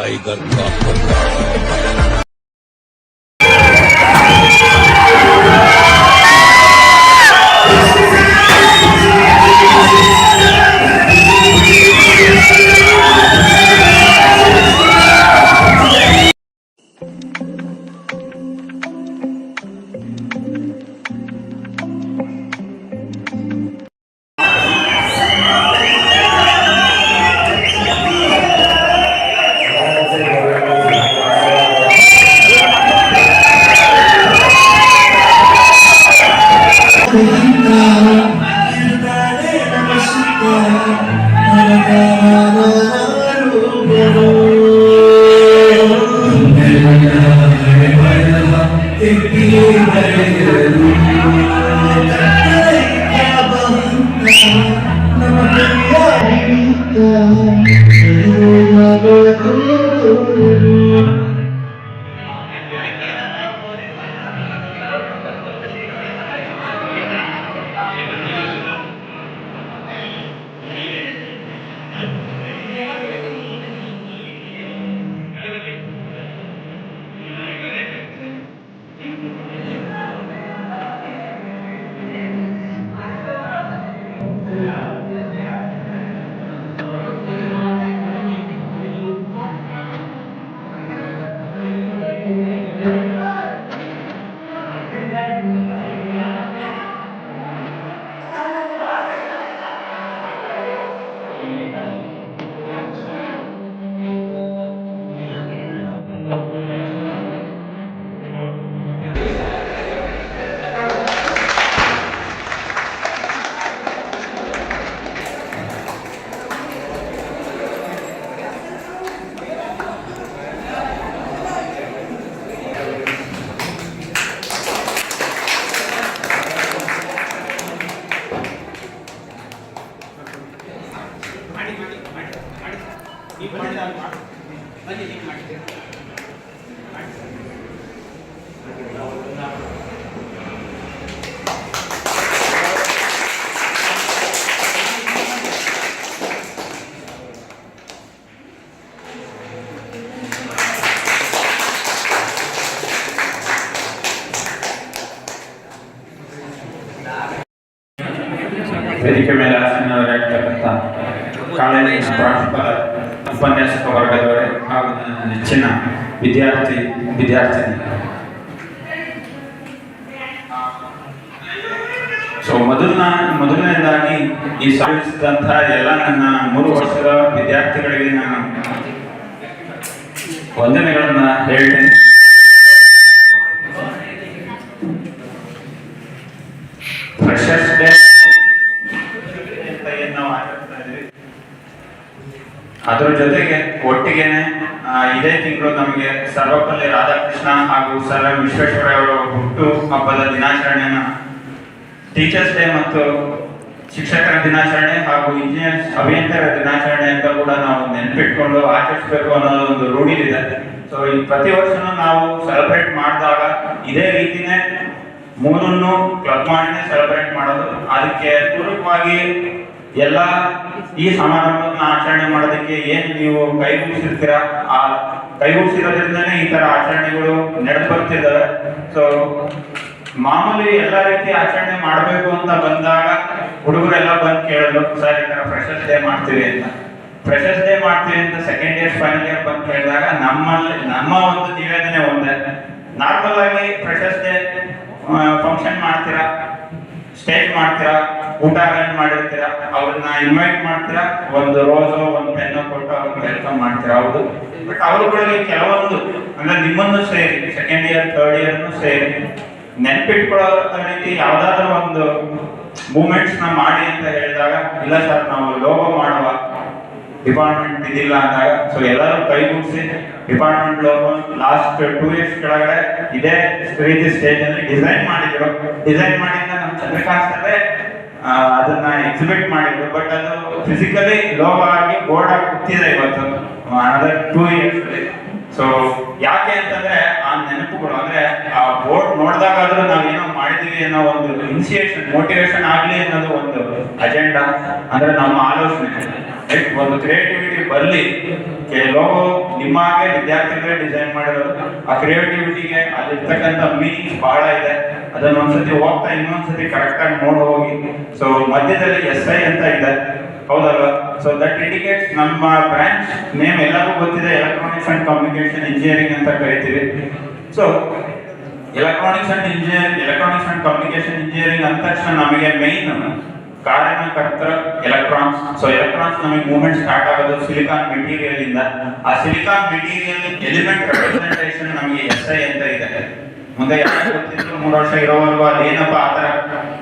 Tiger का पुत्र। ವೇದಿಕೆ ಮೇಲೆ ಆಸೀನರಾಗಿರ್ತಕ್ಕಂಥ ಕಾಲೇಜಿನ ಪ್ರಾಂಶುಪಾಲ, ಉಪನ್ಯಾಸಕ ವರ್ಗದವರೇ ಹಾಗೂ ನನ್ನ ನೆಚ್ಚಿನ ವಿದ್ಯಾರ್ಥಿನಿ. ಸೊ ಮೊದಲನೇದಾಗಿ ಈ ಸಾಧಿಸಿದಂಥ ಎಲ್ಲ ನನ್ನ 3 ವರ್ಷದ ವಿದ್ಯಾರ್ಥಿಗಳಿಗೆ ನಾನು ವಂದನೆಗಳನ್ನ ಹೇಳ್ತೇನೆ. ಫ್ರೆಷರ್ಸ್ ಡೇ ಅದರ ಜೊತೆಗೆ ಒಟ್ಟಿಗೆನೆ ಇದೇ ತಿಂಗಳು ನಮಗೆ ಸರ್ವಪಲ್ಲಿ ರಾಧಾಕೃಷ್ಣ ಹಾಗೂ ಸರ್ ವಿಶ್ವೇಶ್ವರಯ್ಯ ಅವರ ಹುಟ್ಟು ಹಬ್ಬದ ದಿನಾಚರಣೆಯನ್ನು ಟೀಚರ್ಸ್ ಡೇ ಮತ್ತು ಶಿಕ್ಷಕರ ದಿನಾಚರಣೆ ಹಾಗೂ ಇಂಜಿನಿಯರ್ಸ್ ಅಭಿಯಂತರ ದಿನಾಚರಣೆ ಅಂತ ಕೂಡ ನಾವು ನೆನಪಿಟ್ಕೊಂಡು ಆಚರಿಸಬೇಕು ಅನ್ನೋದು ಒಂದು ರೂಢಿ ಇದೆ. ಸೊ ಈ ಪ್ರತಿ ವರ್ಷನೂ ನಾವು ಸೆಲೆಬ್ರೇಟ್ ಮಾಡಿದಾಗ ಇದೇ ರೀತಿನೇ 3 ಕ್ಲಬ್ ಮಾಡಿನೇ ಸೆಲೆಬ್ರೇಟ್ ಮಾಡೋದು. ಅದಕ್ಕೆ ಪೂರಕವಾಗಿ ಎಲ್ಲ ಈ ಸಮಾರಂಭವನ್ನು ಆಚರಣೆ ಮಾಡೋದಕ್ಕೆ ಏನು ನೀವು ಕೈಗೂಡಿಸಿರ್ತೀರಾ, ಆ ಕೈಗೂಡಿಸಿರೋದ್ರಿಂದನೇ ಈ ತರ ಆಚರಣೆಗಳು ನಡೆದು ಬರ್ತಿದ್ದಾವೆ. ಸೊ ಮಾಮೂಲಿ ಎಲ್ಲ ರೀತಿ ಆಚರಣೆ ಮಾಡಬೇಕು ಅಂತ ಬಂದಾಗ ಹುಡುಗರೆಲ್ಲ ಬಂದು ಕೇಳಲು, ಸರ್ ಈ ತರ ಫ್ರೆಷರ್ಸ್ ಡೇ ಮಾಡ್ತೀವಿ ಅಂತ. ಫ್ರೆಷರ್ಸ್ ಡೇ ಮಾಡ್ತೀವಿ ಅಂತ ಸೆಕೆಂಡ್ ಇಯರ್ ಫೈನಲ್ ಇಯರ್ ಬಂದು ಕೇಳಿದಾಗ ನಮ್ಮ ಒಂದು ನಿವೇದನೆ ಒಂದೇ. ನಾರ್ಮಲ್ ಆಗಿ ಫ್ರೆಷರ್ಸ್ ಡೇ ಫಂಕ್ಷನ್ ಮಾಡ್ತೀರಾ, ಸ್ಟೇಜ್ ಮಾಡ್ತೀರಾ, ಊಟ ಅರೇಂಜ್ ಮಾಡಿರ್ತೀರಾ, ಅವ್ರನ್ನ ಇನ್ವೈಟ್ ಮಾಡ್ತೀರಾ, ಒಂದು ರೋಸು ಒಂದು ಪೆನ್ನು ಕೊಟ್ಟು ಅವ್ರನ್ನ ವೆಲ್ಕಮ್ ಮಾಡ್ತೀರಾ. ಹೌದು, ಬಟ್ ಅವ್ರುಗಳಿಗೆ ಕೆಲವೊಂದು ಅಂದ್ರೆ ನಿಮ್ಮನ್ನು ಸೇರಿ ಸೆಕೆಂಡ್ ಇಯರ್ ಥರ್ಡ್ ಇಯರ್ನು ಸೇರಿ ನೆನ್ಪಿಟ್ಕೊಳ್ಳೋ ರೀತಿ ಯಾವ್ದಾದ್ರು ಒಂದು ಮೂಮೆಂಟ್ಸ್ ನ ಮಾಡಿ ಅಂತ ಹೇಳಿದಾಗ, ಇಲ್ಲ ಸರ್ ನಾವು ಲೋಗೋ ಮಾಡುವ ಡಿಪಾರ್ಟ್ಮೆಂಟ್ ಇದಿಲ್ಲ ಅಂದಾಗ, ಸೊ ಎಲ್ಲರೂ ಕೈಗೂಡಿಸಿ ಡಿಪಾರ್ಟ್ಮೆಂಟ್ ಲೋಗೋ ಲಾಸ್ಟ್ 2 years ಕೆಳಗಡೆ ಇದೇ ರೀತಿ ಸ್ಟೇಜ್ ಅಲ್ಲಿ ಡಿಸೈನ್ ಮಾಡಿದ್ರು. ಡಿಸೈನ್ ಮಾಡಿದ ನಮ್ಮ ಚಂದ್ರಕಾಂತ್ ಸರ್ ಅದನ್ನ ಎಕ್ಸಿಬಿಟ್ ಮಾಡಿದ್ರು. ಬಟ್ ಅದು ಫಿಸಿಕಲಿ ಲೋಗೋ ಆಗಿ ಬೋರ್ಡ್ ಆಗಿ ಕೂತಿದೆ ಇವತ್ತು ಅನದರ್ 2 years ಅಲ್ಲಿ. ಸೊ ಯಾಕೆ ಅಂತಂದ್ರೆ ಆ ನೆನಪುಗಳು, ಅಂದ್ರೆ ಆ ಬೋರ್ಡ್ ನೋಡಿದಾಗಾದ್ರೂ ನಾವೇನೋ ಮಾಡಿದೀವಿ ಅನ್ನೋ ಒಂದು ಇನಿಷಿಯೇಷನ್ ಮೋಟಿವೇಶನ್ ಆಗ್ಲಿ ಅನ್ನೋದು ಒಂದು ಅಜೆಂಡಾ, ಅಂದ್ರೆ ನಮ್ಮ ಆಲೋಚನೆ, ಒಂದು ಕ್ರಿಯೇಟಿವಿಟಿ ಕ್ರಿಯೇಟಿವಿಟಿ ಬರಲಿ. ಲೋಗೋ ನಿಮ್ಮ ಹಾಗೆ ವಿದ್ಯಾರ್ಥಿಗಳೇ ಡಿಸೈನ್ ಮಾಡಿರೋದು. ಆ ಕ್ರಿಯೇಟಿವಿಟಿಗೆ ಅಲ್ಲಿರ್ತಕ್ಕಂಥ ಮೀನಿಂಗ್ಸ್ ಬಹಳ ಇದೆ. ಅದನ್ನ ಒಂದ್ಸತಿ ಹೋಗ್ತಾ ಇನ್ನೊಂದ್ಸತಿ ಕರೆಕ್ಟ್ ಆಗಿ ನೋಡಿ ಹೋಗಿ. ಸೊ ಮಧ್ಯದಲ್ಲಿ SI ಅಂತ ಇದೆ, ಹೌದಲ್ವಾ? ಸೊ ದಟ್ ಇಂಡಿಕೇಟ್ಸ್ ನಮ್ಮ ಬ್ರಾಂಚ್ ನೇಮ್ ಎಲ್ಲರಿಗೂ ಗೊತ್ತಿದೆ, ಎಲೆಕ್ಟ್ರಾನಿಕ್ಸ್ ಅಂಡ್ ಕಮ್ಯುನಿಕೇಶನ್ ಇಂಜಿನಿಯರಿಂಗ್ ಅಂತ ಕರಿತೀವಿ. So electronics and communication engineering ಅಂದ ತಕ್ಷಣ ನಮಗೆ ಮೈನ್ ಕಾರ್ಯಕರ್ತರ ಎಲೆಕ್ಟ್ರಾನ್ಸ್. ಸೊ ಎಲೆಕ್ಟ್ರಾನ್ಸ್ ನಮಗೆ ಮೂವ್ಮೆಂಟ್ ಸ್ಟಾರ್ಟ್ ಆಗೋದು ಸಿಲಿಕಾನ್ ಮೆಟೀರಿಯಲ್ ಇಂದ. ಆ ಸಿಲಿಕಾನ್ ಮೆಟೀರಿಯಲ್ ಎಲಿಮೆಂಟ್ ರೆಪ್ರೆಸೆಂಟೇಷನ್ ನಮಗೆ SI ಅಂತ ಇದೆ. ಮುಂದೆ ಯಾರು ಗೊತ್ತಿದ್ರು 3 ವರ್ಷ ಇರೋವರೆಗೂ ಅದೇನಪ್ಪ ಆ ತರ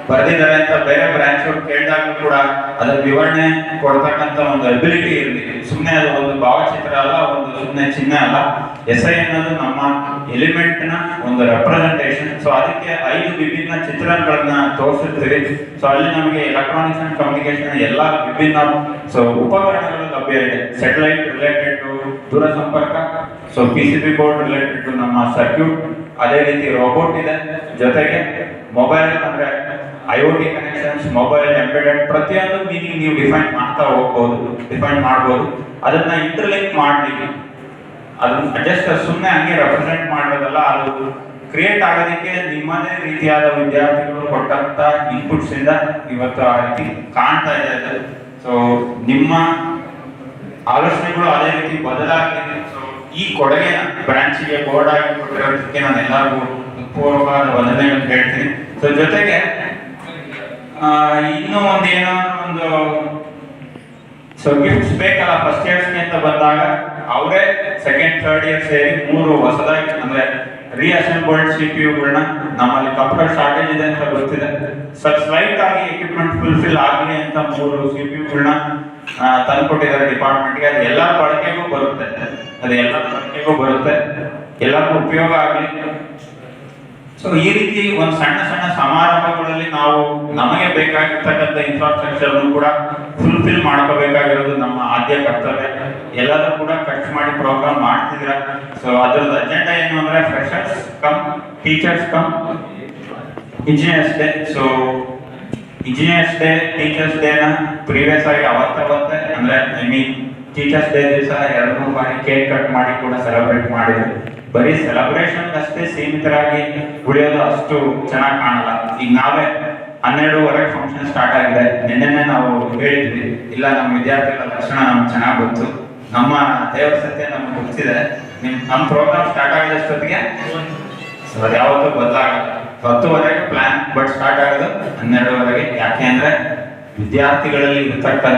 ಬರೆದಿದ್ದಾರೆ ಅಂತ ಬೇರೆ ಬ್ರಾಂಚ್ ಅವ್ರು ಕೇಳಿದಾಗಲೂ ಕೂಡ ಅದರ ವಿವರಣೆ ಕೊಡ್ತಕ್ಕಂಥ ಒಂದು ಅಬಿಲಿಟಿ ಇರಲಿ. ಸುಮ್ಮನೆ ಅದು ಒಂದು ಭಾವಚಿತ್ರ ಅಲ್ಲ, ಒಂದು ಸುಮ್ಮನೆ ಚಿಹ್ನೆ ಅಲ್ಲ. SI ಅನ್ನೋದು ನಮ್ಮ ಎಲಿಮೆಂಟ್ ನ ಒಂದು ರೆಪ್ರೆಸೆಂಟೇಷನ್. ಸೊ ಅದಕ್ಕೆ 5 ವಿಭಿನ್ನ ಚಿತ್ರಣಗಳನ್ನ ತೋರಿಸಿರ್ತೀವಿ. ಸೊ ಅಲ್ಲಿ ನಮಗೆ ಎಲೆಕ್ಟ್ರಾನಿಕ್ಸ್ ಅಂಡ್ ಕಮ್ಯುನಿಕೇಶನ್ ಎಲ್ಲ ವಿಭಿನ್ನ ಉಪಕರಣಗಳು ಲಭ್ಯ ಇದೆ. ಸ್ಯಾಟಲೈಟ್ ರಿಲೇಟೆಡ್ ಟು ದೂರ ಸಂಪರ್ಕ, so PCB board related to ನಮ್ಮ ಸರ್ಕ್ಯೂಟ್, ಅದೇ ರೀತಿ ರೋಬೋಟ್ ಇದೆ, ಜೊತೆಗೆ ಮೊಬೈಲ್ ಅಂದ್ರೆ IoT ಕನೆಕ್ಷನ್ಸ್, ಮೊಬೈಲ್ ಎಂಬೆಡೆಡ್, ಪ್ರತಿಯೊಂದು ಮೀನಿಂಗ್ ನೀವು ಡಿಫೈನ್ ಮಾಡ್ಬೋದು. ಅದನ್ನ ಇಂಟರ್ಲಿಂಕ್ ಮಾಡ್ಲಿಕ್ಕೆ, ಅದನ್ನ ಜಸ್ಟ್ ಸುಮ್ಮನೆ ಹಂಗೆ ರೆಪ್ರೆಸೆಂಟ್ ಮಾಡೋದಲ್ಲ, ಅದು ಕ್ರಿಯೇಟ್ ಆಗೋದಕ್ಕೆ ನಿಮ್ಮದೇ ರೀತಿಯಾದ ವಿದ್ಯಾರ್ಥಿಗಳು ಕೊಟ್ಟಂತ ಇನ್ಪುಟ್ಸ್ ಇಂದ ಇವತ್ತು ಆ ರೀತಿ ಕಾಣ್ತಾ ಇದೆ ಅದು. ಸೊ ನಿಮ್ಮ ಆಲೋಚನೆಗಳು ಅದೇ ರೀತಿ ಬದಲಾಗಿದೆ. ಸೊ ಈ ಕೊಡುಗೆನ ಬ್ರಾಂಚಿಗೆ ಬೋರ್ಡ್ ಆಗಿ ಕೊಟ್ಟಿರೋದಕ್ಕೆ ನಾನು ಎಲ್ಲರಿಗೂ ಪೂರ್ವಕವಾದ ವಂದನೆಗಳನ್ನು ಹೇಳ್ತೀನಿ. ಸೊ ಜೊತೆಗೆ ಇನ್ನೂ ಒಂದು ಗಿಫ್ಟ್ಸ್ ಬೇಕಲ್ಲ ಫಸ್ಟ್ ಇಯರ್ಸ್ಗೆ ಅಂತ ಬಂದಾಗ ಅವರೇ ಸೆಕೆಂಡ್ ಥರ್ಡ್ ಇಯರ್ ಸೇರಿ 3 ಹೊಸದಾಗಿ ಅಂದ್ರೆ ರೀಅಸೆಂಬಲ್ಡ್ CPUಗಳನ್ನ, ನಮ್ಮಲ್ಲಿ ಕಂಪ್ಯೂಟರ್ ಶಾರ್ಟೇಜ್ ಇದೆ ಅಂತ ಗೊತ್ತಿದೆ, ಸ್ಲೈಟ್ ಆಗಿ ಎಕ್ವಿಪ್ಮೆಂಟ್ ಫುಲ್ಫಿಲ್ ಆಗಲಿ ಅಂತ 3 CPUಗಳನ್ನ ತಂದ್ಕೊಟ್ಟಿದ್ದಾರೆ ಡಿಪಾರ್ಟ್ಮೆಂಟ್ಗೆ. ಅದು ಎಲ್ಲರ ಬಳಕೆಗೂ ಬರುತ್ತೆ, ಎಲ್ಲರಿಗೂ ಉಪಯೋಗ ಆಗಲಿ. ಸೊ ಈ ರೀತಿ ಒಂದು ಸಣ್ಣ ಸಮಾರಂಭಗಳಲ್ಲಿ ನಾವು ನಮಗೆ ಬೇಕಾಗಿರ್ತಕ್ಕಂಥ ಇನ್ಫ್ರಾಸ್ಟ್ರಕ್ಚರ್ ಕೂಡ ಫುಲ್ಫಿಲ್ ಮಾಡ್ಕೋಬೇಕಾಗಿರೋದು ನಮ್ಮ ಆದ್ಯ ಕರ್ತವ್ಯ. ಎಲ್ಲರೂ ಕೂಡ ಖರ್ಚು ಮಾಡಿ ಪ್ರೋಗ್ರಾಮ್ ಮಾಡ್ತಿದ್ದೀರಾ. ಸೊ ಅದ್ರದ್ದು ಅಜೆಂಡಾ ಏನು ಅಂದ್ರೆ freshers cum teachers cum engineers day. So engineers day teachers ಡೇನ ಪ್ರೀವಿಯಸ್ ಆಗಿ ಅವತ್ತೇ ಅಂದ್ರೆ ಟೀಚರ್ಸ್ ಡೇ ದಿವಸ 2-3 ಬಾರಿ ಕೇಕ್ ಕಟ್ ಮಾಡಿ ಕೂಡ ಸೆಲೆಬ್ರೇಟ್ ಮಾಡಿದ್ರು. ಬರೀ ಸೆಲೆಬ್ರೇಷನ್ ಅಷ್ಟೇ ಸೀಮಿತರಾಗಿ ಉಳಿಯೋದು ಅಷ್ಟು ಚೆನ್ನಾಗಿ ಕಾಣಲ್ಲ. ಈಗ ನಾವೇ 12:30 ಫಂಕ್ಷನ್ ಸ್ಟಾರ್ಟ್ ಆಗಿದೆ. ನಿನ್ನೆ ನಾವು ಹೇಳಿದ್ವಿ, ಇಲ್ಲ ನಮ್ಮ ವಿದ್ಯಾರ್ಥಿಗಳ ಲಕ್ಷಣ ನಮ್ಗೆ ಚೆನ್ನಾಗಿ ಗೊತ್ತು, ನಮ್ಮ ದೇವರ ಸತ್ಯ ನಮ್ಗೆ ಗೊತ್ತಿದೆ, ನಮ್ಮ ಪ್ರೋಗ್ರಾಮ್ ಸ್ಟಾರ್ಟ್ ಆಗಿದಷ್ಟೊತ್ತಿಗೆ ಅದು ಯಾವತ್ತೂ ಬದಲಾಗಲ್ಲ. 10:00 ಪ್ಲಾನ್, ಬಟ್ ಸ್ಟಾರ್ಟ್ ಆಗೋದು 12:30. ಯಾಕೆ ಅಂದ್ರೆ ವಿದ್ಯಾರ್ಥಿಗಳಲ್ಲಿ ಇರ್ತಕ್ಕಂಥ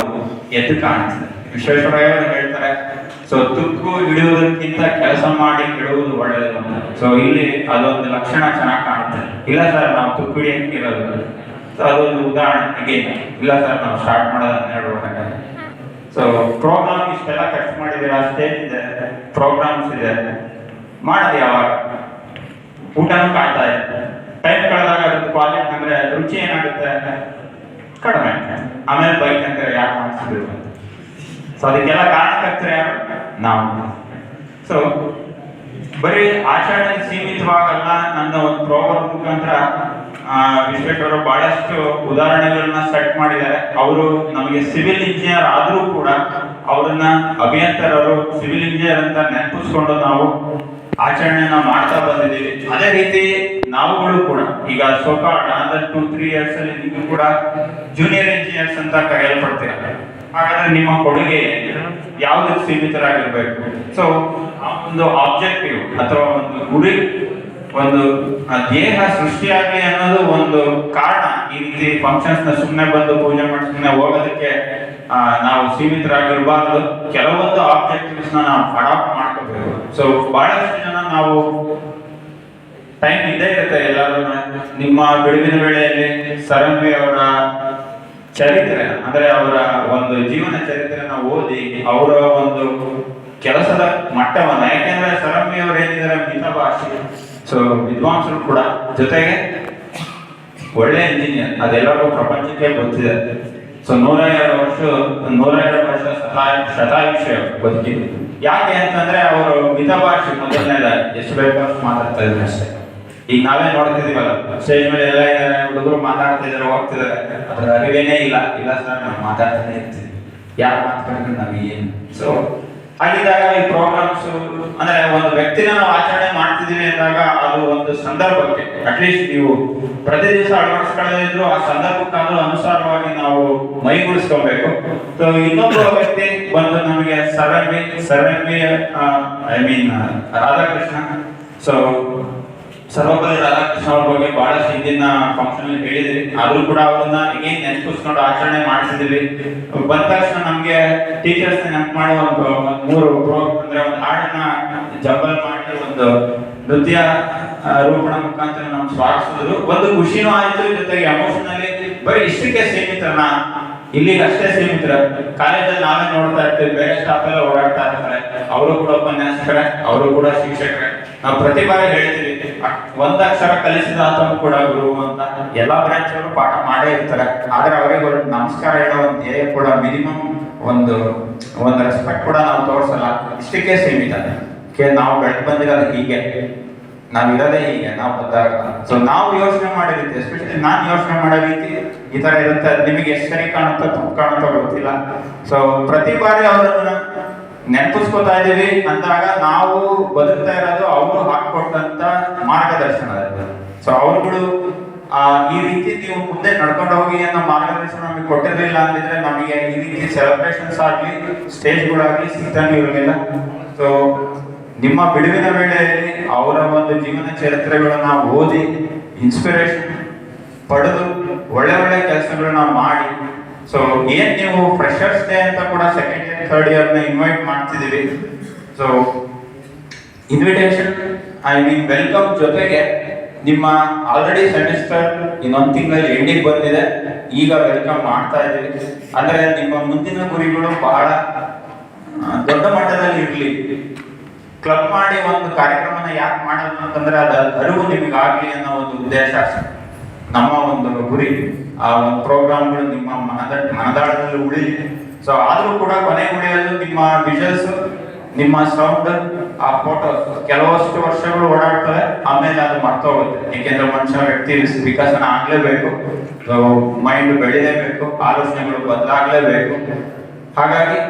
ಎದ್ದು ಕಾಣಿಸ್ತದೆ. ವಿಶ್ವೇಶ್ವರಯ್ಯ ಅವರು ಹೇಳ್ತಾರೆ, ಸೊ ತುಕ್ಕು ಹಿಡಿಯುವುದಕ್ಕಿಂತ ಕೆಲಸ ಮಾಡಿ ಇಡುವುದು ಒಳ್ಳೆಯದು. ಸೊ ಇಲ್ಲಿ ಅದೊಂದು ಲಕ್ಷಣ ಚೆನ್ನಾಗಿ ಕಾಣುತ್ತೆ. ಇಲ್ಲ ಸರ್ ನಾವು ತುಕ್ಕು ಹಿಡಿಯಕ್ಕೆ ಇರೋದು, ಸೊ ಅದೊಂದು ಉದಾಹರಣೆಗೆ. ಇಲ್ಲ ಸರ್ ನಾವು ಸ್ಟಾರ್ಟ್ ಮಾಡೋದು 12:30. ಸೊ ಪ್ರೋಗ್ರಾಮ್ ಇಷ್ಟೆಲ್ಲ ಖರ್ಚು ಮಾಡಿದ್ದೀರಾ, ಸ್ಟೇಜ್ ಇದೆ, ಪ್ರೋಗ್ರಾಮ್ಸ್ ಇದೆ, ಮಾಡೋದು ಯಾವಾಗ? ಊಟನೂ ಕಾಯ್ತಾ ಇದೆ. ಟೈಮ್ ಕಳೆದಾಗ ಅದ್ರ ಕ್ವಾಲಿಟಿ ಅಂದ್ರೆ ರುಚಿ ಏನಾಗುತ್ತೆ? ಕಡಿಮೆ. ಆಮೇಲೆ ಬೈಕ್ ಅಂತ ಯಾಕೆ ಮಾಡಿಸಿದ್ರು? ಸೊ ಅದಕ್ಕೆಲ್ಲ ಕಾರಣಕರ್ತರು ಯಾರು? ನಾವು. ಸೊ ಬರೀ ಆಚರಣೆ ಸೀಮಿತವಾಗಲ್ಲ. ನನ್ನ ಒಂದು ಪ್ರೋಗ್ರಾಮ್ ಮುಖಾಂತರ ವಿಶ್ವೇಶ್ವರರು ಬಹಳಷ್ಟು ಉದಾಹರಣೆಗಳನ್ನ ಸೆಟ್ ಮಾಡಿದ್ದಾರೆ. ಅವರು ನಮಗೆ ಸಿವಿಲ್ ಇಂಜಿನಿಯರ್ ಆದ್ರೂ ಕೂಡ ಅವರನ್ನ ಅಭಿಯಂತರರು ಸಿವಿಲ್ ಇಂಜಿನಿಯರ್ ಅಂತ ನೆನಪಿಸ್ಕೊಂಡು ನಾವು ಆಚರಣೆಯನ್ನ ಮಾಡ್ತಾ ಬಂದಿದ್ದೀವಿ. ಅದೇ ರೀತಿ ನಾವುಗಳು ಕೂಡ ಈಗ ಸೋಕಾಲ್ಡ್ ಅಂಡರ್ 2-3 ಇಯರ್ಸ್ ಅಲ್ಲಿ ನೀವು ಕೂಡ ಜೂನಿಯರ್ ಇಂಜಿನಿಯರ್ಸ್ ಅಂತ ಕರೆಯಲ್ಪಡ್ತೀರ. ಹಾಗಾದ್ರೆ ನಿಮ್ಮ ಕೊಡುಗೆ ಯಾವುದಕ್ಕೆ ಸೀಮಿತರಾಗಿರ್ಬೇಕು? ಸೊ ಒಂದು ಆಬ್ಜೆಕ್ಟಿವ್ ಅಥವಾ ಒಂದು ಗುರಿ, ಒಂದು ದೇಹ ಸೃಷ್ಟಿಯಾಗಲಿ ಅನ್ನೋದು ಒಂದು ಕಾರಣ. ಈ ರೀತಿ ಫಂಕ್ಷನ್ಸ್ ನ ಸುಮ್ಮನೆ ಬಂದು ಪೂಜೆ ಮಾಡಿ ಸುಮ್ಮನೆ ಹೋಗೋದಕ್ಕೆ ನಾವು ಸೀಮಿತರಾಗಿರ್ಬಾರ್ದು. ಕೆಲವೊಂದು ಆಬ್ಜೆಕ್ಟಿವ್ಸ್ ನಾವು ಅಡಾಪ್ಟ್ ಮಾಡ್ಕೋಬೇಕು. ಸೊ ಬಹಳಷ್ಟು ಜನ ನಾವು ಟೈಮ್ ಇದ್ದೇ ಇರುತ್ತೆ ಎಲ್ಲರೂ. ನಿಮ್ಮ ಬಿಡುವಿನ ವೇಳೆಯಲ್ಲಿ ಸರಂಬಿ ಅವರ ಚರಿತ್ರೆ ಅಂದ್ರೆ ಅವರ ಒಂದು ಜೀವನ ಚರಿತ್ರೆನ ಓದಿ ಅವರ ಒಂದು ಕೆಲಸದ ಮಟ್ಟವನ್ನ, ಯಾಕೆಂದ್ರೆ ಸರಂಬಿ ಅವರು ಏನಿದ್ದಾರೆ ಮಿತಭಾಷಿ, ಸೊ ವಿದ್ವಾಂಸರು ಕೂಡ, ಜೊತೆಗೆ ಒಳ್ಳೆ ಇಂಜಿನಿಯರ್, ಅದೆಲ್ಲರಿಗೂ ಪ್ರಪಂಚಕ್ಕೆ ಗೊತ್ತಿದೆ. ಸೊ 102 ವರ್ಷ ಶತಾಯುಷ್ಯ ಬದುಕಿದ್ರು. ಯಾಕೆ ಅಂತಂದ್ರೆ ಅವರು ಮಿತಭಾಷಿ. ಮೊದಲನೇದಾಗಿ ಎಷ್ಟು ಬೇಕೋ ಅಷ್ಟು ಮಾತಾಡ್ತಾ ಇದ್ರು ಅಷ್ಟೇ. ಈಗ ನಾವೇ ನೋಡ್ತಿದೀವಲ್ಲ, ಸ್ಟೇಜ್ ಮೇಲೆ ಎಲ್ಲ ಇದ್ದಾರೆ, ಹುಡುಗರು ಮಾತಾಡ್ತಿದ್ದಾರೆ, ಹೋಗ್ತಿದ್ದಾರೆ, ಅದ್ರ ಅರಿವೇನೇ ಇಲ್ಲ. ಇಲ್ಲ ಸರ್ ನಾವು ಮಾತಾಡ್ತಾನೆ ಇರ್ತೀವಿ. ಯಾರು ಮಾತಾಡಿದ್ರೆ ನಾವು ಏನು. ಸೊ ಹಾಗಿದ್ದಾಗ ಈ ಪ್ರೋಗ್ರಾಮ್ಸ್ ಅಂದ್ರೆ ಒಂದು ವ್ಯಕ್ತಿನ ನಾವು ಆಚರಣೆ ಮಾಡ್ತಿದೀವಿ ಅಂದಾಗ ಅದು ಒಂದು ಸಂದರ್ಭಕ್ಕೆ ಅಟ್ಲೀಸ್ಟ್ ನೀವು ಪ್ರತಿ ದಿವಸ ಅಳವಡಿಸ್ಕೊಳ್ಳೋದಿದ್ರು ಆ ಸಂದರ್ಭಕ್ಕಾದ್ರೂ ಅನುಸಾರವಾಗಿ ನಾವು ಮೈಗೂಡಿಸ್ಕೊಳ್ಬೇಕು. ಸೊ ಇನ್ನೊಬ್ಬ ವ್ಯಕ್ತಿ ಬಂದು ನಮಗೆ sir M V I mean Radhakrishna. So Sarvepalli Radhakrishna ಅವ್ರ ಬಗ್ಗೆ ಬಹಳಷ್ಟು ಹಿಂದಿನ ಫಂಕ್ಷನ್ ಹೇಳಿದ್ವಿ, ಆದ್ರೂ ಕೂಡ ಅವ್ರನ್ನ ಹೇಗೆ ನೆನಪಿಸ್ಕೊಂಡು ಆಚರಣೆ ಮಾಡ್ತಿದ್ವಿ. ಬಂದ ತಕ್ಷಣ ನಮ್ಗೆ ಟೀಚರ್ಸ್ ನೆನಪು ಮಾಡಿ ಒಂದು 3 ಅಂದ್ರೆ ಒಂದು ಹಾಡನ್ನ ಜಂಬಲ್ ಮಾಡಿ ಒಂದು ನೃತ್ಯ ರೂಪಣ ಮುಖಾಂತರ ನಮ್ಗೆ ಸ್ವಾಗತಿಸಿದ್ರು. ಒಂದು ಖುಷಿನೂ ಆಯ್ತು, ಜೊತೆಗೆ ಎಮೋಷನಲಿ ಬರೀ ಇಷ್ಟಕ್ಕೆ ಸೀಮಿತರನ್ನ ಇಲ್ಲಿಗೆ ಅಷ್ಟೇ ಸೀಮಿತರ. ಕಾಲೇಜಲ್ಲಿ ನಾವೇ ನೋಡ್ತಾ ಇರ್ತೀವಿ, ಬೇರೆ ಸ್ಟಾಫ್ ಎಲ್ಲ ಓಡಾಡ್ತಾ ಇರ್ತಾರೆ, ಅವರು ಕೂಡ ಉಪನ್ಯಾಸಕರೇ, ಅವರು ಕೂಡ ಶಿಕ್ಷಕರೇ. ನಾವು ಪ್ರತಿ ಬಾರಿ ಹೇಳ್ತೀವಿ, 1 ಅಕ್ಷರ ಕಲಿಸಿದ ಆತನು ಕೂಡ ಗುರು ಅಂತ. ಎಲ್ಲಾ ಬ್ರಾಂಚ್ ಅವರು ಪಾಠ ಮಾಡೇ ಇರ್ತಾರೆ, ಆದ್ರೆ ಅವರಿಗೆ ಒಂದು ನಮಸ್ಕಾರ ಹೇಳೋ ಒಂದು ಧ್ಯೇಯ ಕೂಡ ಮಿನಿಮಮ್ ಒಂದು ರೆಸ್ಪೆಕ್ಟ್ ಕೂಡ ನಾವು ತೋರಿಸಲ್ಲ. ಇಷ್ಟಕ್ಕೆ ಸೀಮಿತ. ನಾವು ಬೆಳೆದು ಬಂದಿರೋದು ಹೀಗೆ, ನಾವಿರೋದೇ ಹೀಗೆ ನಾವು ಬಂದಾಗ. ಸೊ ನಾವು ಯೋಚನೆ ಮಾಡೋ ರೀತಿ, ಎಸ್ಪೆಷಲಿ ನಾನು ಯೋಚನೆ ಮಾಡೋ ರೀತಿ ಈ ತರ ಇರುತ್ತೆ. ನಿಮಗೆ ಎಷ್ಟು ಸರಿ ಕಾಣುತ್ತೋ ತಪ್ಪು ಕಾಣುತ್ತೋ ಗೊತ್ತಿಲ್ಲ. ಸೊ ಪ್ರತಿ ಬಾರಿ ಅವರನ್ನ ನೆನಪಿಸ್ಕೋತಾ ಇದೀವಿ ಅಂದಾಗ ನಾವು ಬದುಕ್ತಾ ಇರೋದು ಅವರು ಹಾಕೊಟ್ಟಂತ ಮಾರ್ಗದರ್ಶನ. ಸೊ ಅವರುಗಳು ಈ ರೀತಿ ನೀವು ಮುಂದೆ ನಡ್ಕೊಂಡು ಹೋಗಿ ಅನ್ನೋ ಮಾರ್ಗದರ್ಶನ ನಮಗೆ ಕೊಟ್ಟಿರಲಿಲ್ಲ ಅಂದಿದ್ರೆ ನಮಗೆ ಈ ರೀತಿ ಸೆಲೆಬ್ರೇಷನ್ಸ್ ಆಗ್ಲಿ ಸ್ಟೇಜ್ಗಳಾಗ್ಲಿ ಸಿಗ್ತಾನೆ ಇರಲಿಲ್ಲ. ಸೊ ನಿಮ್ಮ ಬಿಡುವಿನ ವೇಳೆಯಲ್ಲಿ ಅವರ ಒಂದು ಜೀವನ ಚರಿತ್ರೆಗಳನ್ನ ಓದಿ ಇನ್ಸ್ಪಿರೇಷನ್ ಪಡೆದು ಒಳ್ಳೆ ಕೆಲಸಗಳನ್ನ ಮಾಡಿ. ಸೊ ಏನ್ ನೀವು ಫ್ರೆಶರ್ಸ್ ಡೇ ಅಂತ ಕೂಡ 2nd ಇಯರ್ 3rd ಇಯರ್ನ ಇನ್ವೈಟ್ ಮಾಡ್ತಿದೀವಿ. So invitation I mean welcome ಜೊತೆಗೆ ನಿಮ್ಮ ಆಲ್ರೆಡಿ ಸೆಮಿಸ್ಟರ್ ಇನ್ನೊಂದು ತಿಂಗಳಲ್ಲಿ ಎಂಡಿಗೆ ಬಂದಿದೆ, ಈಗ ವೆಲ್ಕಮ್ ಮಾಡ್ತಾ ಇದ್ದೀವಿ. ಅಂದ್ರೆ ನಿಮ್ಮ ಮುಂದಿನ ಗುರಿಗಳು ಬಹಳ ದೊಡ್ಡ ಮಟ್ಟದಲ್ಲಿ ಇರಲಿ. ಕ್ಲಬ್ ಮಾಡಿ ಒಂದು ಕಾರ್ಯಕ್ರಮನ ಯಾಕೆ ಮಾಡೋದು ಅಂತಂದ್ರೆ ಅದ ಅರಿವು ನಿಮಗಾಗ್ಲಿ ಅನ್ನೋ ಒಂದು ಉದ್ದೇಶ, ನಮ್ಮ ಒಂದು ಗುರಿ. ಆ ಒಂದು ಪ್ರೋಗ್ರಾಮ್ಗಳು ನಿಮ್ಮ ಮನದಾಳದಲ್ಲಿ ಉಳಿಲಿ. ಸೊ ಆದ್ರೂ ಕೂಡ ಕೊನೆ ಗುರಿಯಲ್ಲೂ ನಿಮ್ಮ ವಿಜುವಲ್ಸ್, ನಿಮ್ಮ ಸೌಂಡ್, ಆ ಫೋಟೋಸ್ ಕೆಲವಷ್ಟು ವರ್ಷಗಳು ಓಡಾಡ್ತವೆ, ಆಮೇಲೆ ಅದು ಮರ್ತೋಗುತ್ತೆ. ಏಕೆಂದ್ರೆ ಮನುಷ್ಯ ವ್ಯಕ್ತಿ ವಿಕಸನ ಆಗ್ಲೇಬೇಕು, ಮೈಂಡ್ ಬೆಳಿಲೇಬೇಕು, ಆಲೋಚನೆಗಳು ಬದಲಾಗ್ಲೇಬೇಕು. ಹಾಗಾಗಿ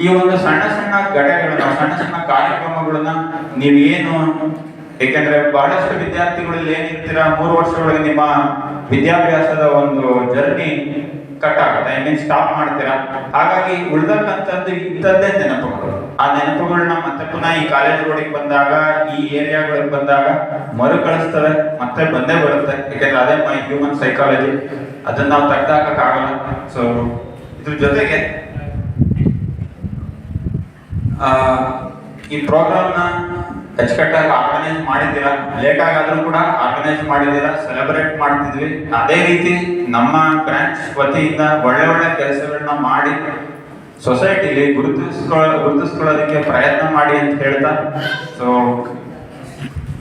ಈ ಒಂದು ಸಣ್ಣ ಘಟನೆಗಳನ್ನ, ಸಣ್ಣ ಕಾರ್ಯಕ್ರಮಗಳನ್ನ ನೀವೇನು, ಏಕೆಂದ್ರೆ ಬಹಳಷ್ಟು ವಿದ್ಯಾರ್ಥಿಗಳಲ್ಲಿ ಏನಿರ್ತೀರ 3 ವರ್ಷದೊಳಗೆ ನಿಮ್ಮ ವಿದ್ಯಾಭ್ಯಾಸದ ಒಂದು ಜರ್ನಿ ಕಟ್ ಆಗುತ್ತೆ, ಐ ಮೀನ್ ಸ್ಟಾಪ್ ಮಾಡ್ತೀರಾ. ಹಾಗಾಗಿ ಉಳಿದಕ್ಕಂಥದ್ದು ಇಂಥದ್ದೇ ನೆನಪುಗಳು. ಆ ನೆನಪುಗಳನ್ನ ಮತ್ತೆ ಪುನಃ ಈ ಕಾಲೇಜ್ಗಳಿಗೆ ಬಂದಾಗ, ಈ ಏರಿಯಾಗಳಿಗೆ ಬಂದಾಗ ಮರುಕಳಿಸ್ತವೆ, ಮತ್ತೆ ಬಂದೇ ಬರುತ್ತೆ. ಯಾಕಂದ್ರೆ ಅದೇ ಮೈ ಹ್ಯೂಮನ್ ಸೈಕಾಲಜಿ, ಅದನ್ನ ನಾವು ತೆಗ್ದಾಕಕ್ಕಾಗಲ್ಲ. ಸೊ ಇದ್ರ ಜೊತೆಗೆ ಈ ಪ್ರೋಗ್ರಾಮ್ನ ಅಚ್ಚುಕಟ್ಟಾಗಿ ಆರ್ಗನೈಸ್ ಮಾಡಿದ್ದೀರಾ, ಲೇಟ್ ಆಗಾದ್ರೂ ಕೂಡ ಆರ್ಗನೈಸ್ ಮಾಡಿದ್ದೀರಾ, ಸೆಲೆಬ್ರೇಟ್ ಮಾಡ್ತಿದ್ವಿ. ಅದೇ ರೀತಿ ನಮ್ಮ ಬ್ರಾಂಚ್ ವತಿಯಿಂದ ಒಳ್ಳೆ ಕೆಲಸಗಳನ್ನ ಮಾಡಿ ಸೊಸೈಟಿಲಿ ಗುರುತಿಸ್ಕೊಳ್ಳೋದಕ್ಕೆ ಪ್ರಯತ್ನ ಮಾಡಿ ಅಂತ ಹೇಳ್ತಾ, ಸೊ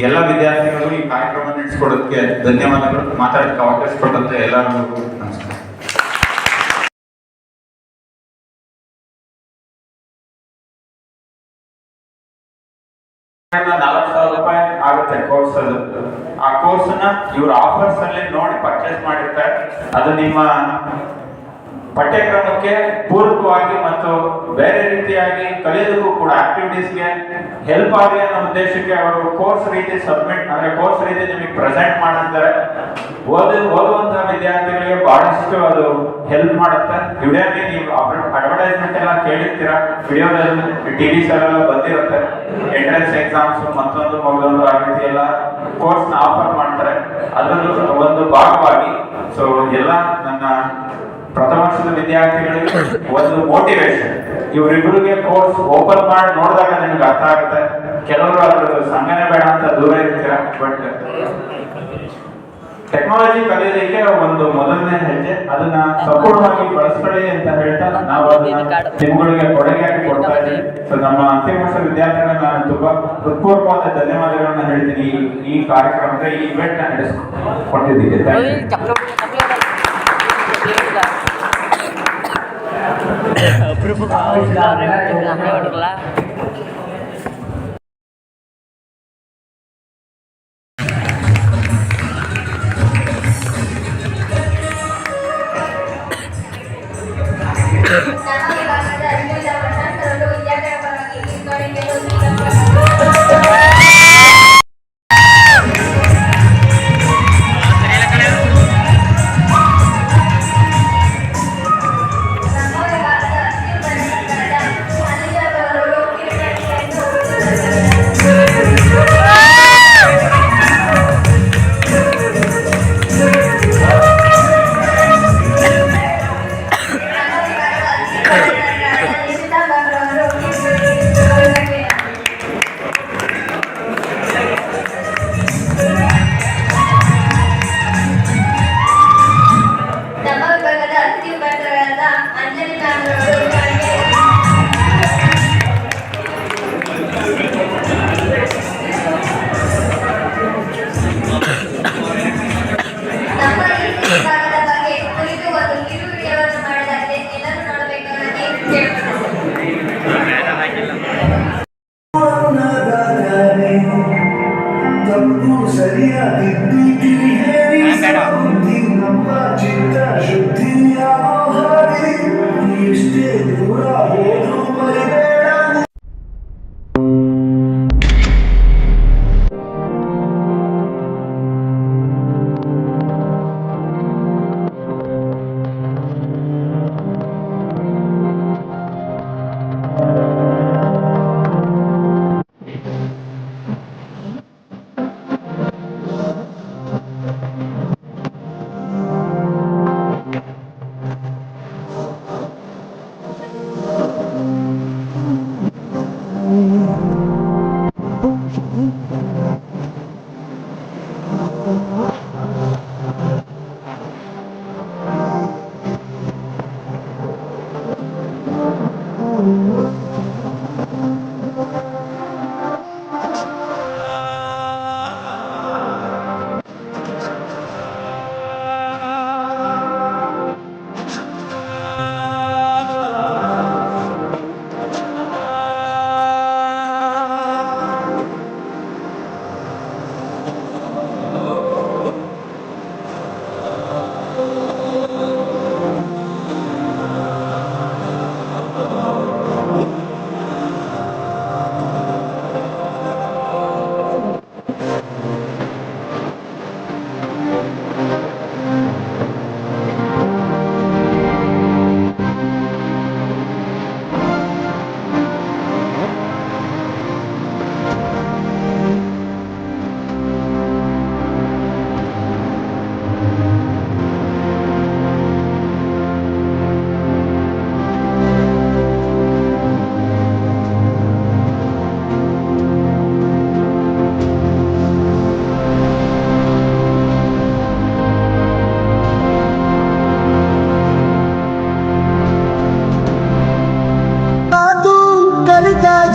ಎಲ್ಲ ವಿದ್ಯಾರ್ಥಿಗಳು ಈ ಕಾರ್ಯಕ್ರಮ ನಡೆಸ್ಕೊಡೋದಕ್ಕೆ ಧನ್ಯವಾದಗಳು. ಮಾತಾಡೋದಕ್ಕೆ ಅವಕಾಶ ಕೊಟ್ಟಂತೆ ಎಲ್ಲರಿಗೂ ನಮಸ್ಕಾರ. 40,000 ರೂಪಾಯಿ ಆಗುತ್ತೆ ಕೋರ್ಸ್. ಆ ಕೋರ್ಸ್ ನ ಇವ್ರ ಆಫರ್ಸ್ ಅಲ್ಲಿ ನೋಡಿ ಪರ್ಚೇಸ್ ಮಾಡಿರ್ತಾರೆ. ಅದು ನಿಮ್ಮ ಪಠ್ಯಕ್ರಮಕ್ಕೆ ಪೂರಕವಾಗಿ ಮತ್ತು ಬೇರೆ ರೀತಿಯಾಗಿ ಕಲಿಯೋದಕ್ಕೂ ಕೂಡ ಆಕ್ಟಿವಿಟೀಸ್ಗೆ ಹೆಲ್ಪ್ ಆಗಲಿ ಅನ್ನೋ ಉದ್ದೇಶಕ್ಕೆ ಅವರು ಕೋರ್ಸ್ ರೀತಿ ಸಬ್ಮಿಟ್, ಅಂದ್ರೆ ಕೋರ್ಸ್ ರೀತಿ ನಿಮಗೆ ಪ್ರೆಸೆಂಟ್ ಮಾಡಿರ್ತಾರೆ. ಓದುವಂತಹ ವಿದ್ಯಾರ್ಥಿಗಳಿಗೆ ಬಹಳಷ್ಟು ಅದು ಹೆಲ್ಪ್ ಮಾಡುತ್ತೆ. ವಿಡಿಯೋಗೆ ನೀವು ಅಡ್ವರ್ಟೈಸ್ಮೆಂಟ್ ಎಲ್ಲ ಕೇಳಿರ್ತೀರಾ, ವಿಡಿಯೋದಲ್ಲಿ ಟಿವಿಸ್ ಎಲ್ಲ ಬಂದಿರುತ್ತೆ. ಎಂಟ್ರೆನ್ಸ್ ಎಕ್ಸಾಮ್ಸ್ ಮತ್ತೊಂದು ಆ ರೀತಿ ಎಲ್ಲ ಕೋರ್ಸ್ ನ ಆಫರ್ ಮಾಡ್ತಾರೆ. ಅದರಲ್ಲೂ ಒಂದು ಭಾಗವಾಗಿ ಸೊ ಎಲ್ಲ ನನ್ನ ಪ್ರಥಮ ವರ್ಷದ ವಿದ್ಯಾರ್ಥಿಗಳಿಗೆ ಒಂದು ಮೋಟಿವೇಶನ್. ಇವರಿಬ್ಬರಿಗೆ ಕೋರ್ಸ್ ಓಪನ್ ಮಾಡಿ ನೋಡಿದಾಗ ನಿಮ್ಗೆ ಅರ್ಥ ಆಗುತ್ತೆ. ಕೆಲವರು ಅದ್ರ ಸಂಘನೆ ಬೇಡ ಅಂತ ದೂರ ಇರ್ತೀರ, ಬಟ್ ಟೆಕ್ನಾಲಜಿ ಕಲಿಯೋದಕ್ಕೆ ಒಂದು ಮೊದಲನೇ ಹೆಜ್ಜೆ. ಅದನ್ನ ಸಂಪೂರ್ಣವಾಗಿ ಬಳಸ್ಕೊಳ್ಳಿ ಅಂತ ಹೇಳ್ತಾ ನಾವು ಅದನ್ನ ನಿಮ್ಗಳಿಗೆ ಕೊಡುಗೆಯಾಗಿ ಕೊಡ್ತಾ ಇದ್ದೀವಿ. ಸೊ ನಮ್ಮ ಅಂತಿಮ ವರ್ಷ ವಿದ್ಯಾರ್ಥಿಗಳನ್ನ ನಾನು ತುಂಬಾ ಹೃತ್ಪೂರ್ವಕವಾದ ಧನ್ಯವಾದಗಳನ್ನ ಹೇಳ್ತೀನಿ ಈ ಕಾರ್ಯಕ್ರಮಕ್ಕೆ, ಈ ಇವೆಂಟ್ ನ ನಡೆಸಿಕೊಟ್ಟಿದ್ದೀವಿ. Thank you.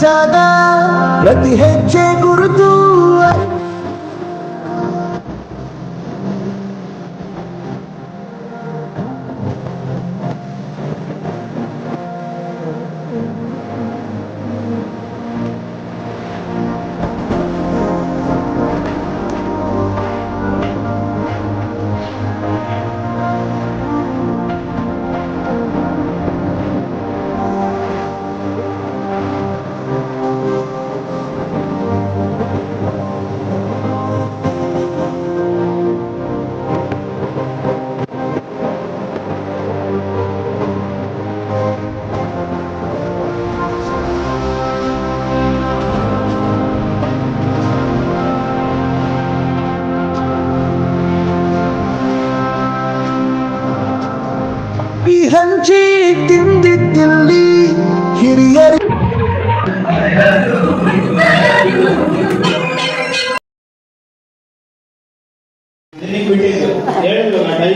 ಜಾಗ ಪ್ರತಿ ಹೆಜ್ಜೆ ಗುರುತು. ಹಂಚಿ ತಿಂದಿ